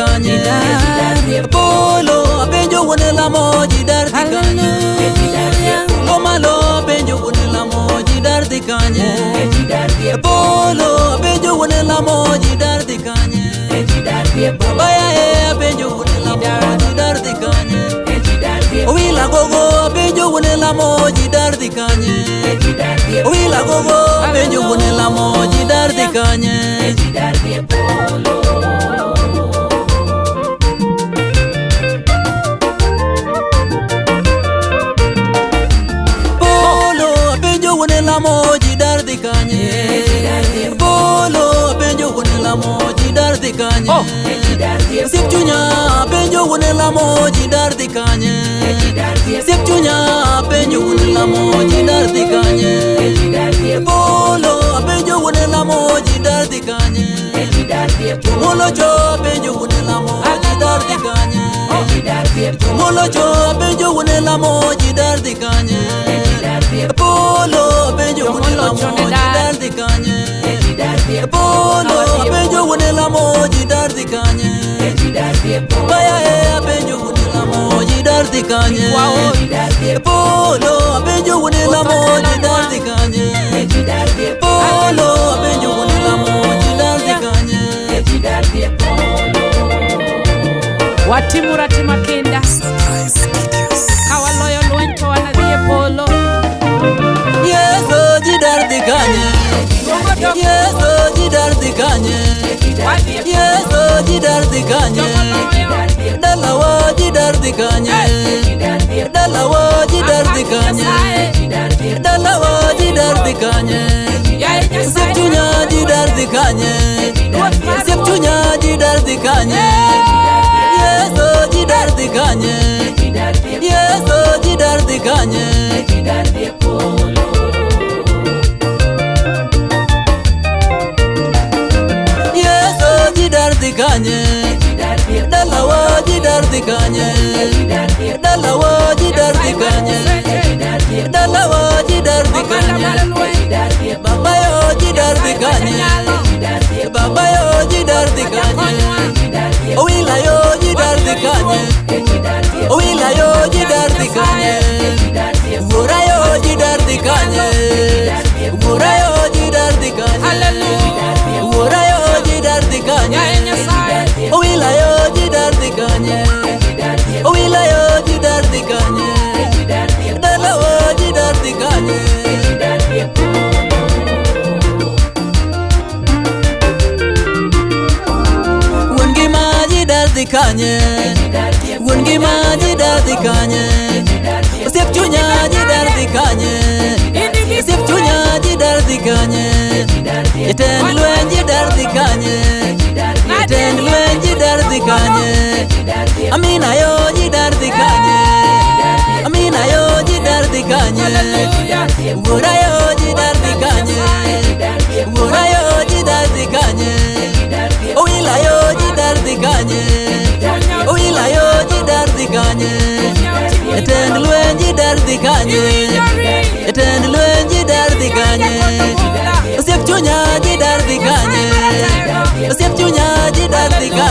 kanye Polo apenjo wone lamo jidar di kanye Lomalo apenjo wone lamo jidar di kanye Polo apenjo wone lamo jidar di kanye Babaya apenjo wone lamo jidar di kanye Wila gogo apenjo wone lamo jidar di kanye Wila gogo apenjo wone lamo jidar di kanye Polo apenjo wone lamo jidar di kanye Polo apenjo wone lamo jidar di kanye Septunya apenjo wone lamo jidar di kanye Septunya apenjo wone lamo jidar di kanye Polo apenjo wone lamo jidar di kanye Molo cho apenjo wone lamo jidar di kanye Molo cho apenjo wone lamo jidar di kanye Polo apenjo wone lamo jidar di kanye Polo apenjo wone lamo jidar di kanye Baya apenjo wone lamo jidar di kanye Polo apenjo wone lamo jidar di kanye Polo apenjo wone lamo jidar di kanye Watimura timakenda Kawaloyo luento wanadhie Polo Yesu jidar di kanye Yesu jidar di kanye Yesu jidar di kanye Dalawa jidar di kanye Dalawa jidar di kanye Dalawa jidar di kanye Septunya jidar di kanye Septunya jidar di kanye Yesu jidar di kanye Yesu jidar di kanye Yesu jidar di kanye Dalawa jidar di kanye Dalawa jidar di kanye Dalawa jidar di kanye Baba yo jidar di kanye Baba yo jidar di kanye Owila yo jidar di kanye Owila yo jidar di kanye Wura yo jidar di kanye Wura yo jidar di kanye Wura yo jidar di kanye Owila yo jidar di kanye Owila yo jidar di kanye Dalawa jidar di kanye Wongi ma jidar di kanye Wongi ma jidar di kanye Septunya jidar di kanye Septunya jidar di kanye Eten luen jidar di kanye Eten luen jidar di kanye Amina yo jidar di kanye Amina yo jidar di kanye Wura yo jidar di kanye Wura yo jidar di kanye Owila yo jidar di kanye Owila yo jidar di kanye Eten luen jidar di kanye Eten luen jidar di kanye Septunya jidar di kanye Septunya jidar di kanye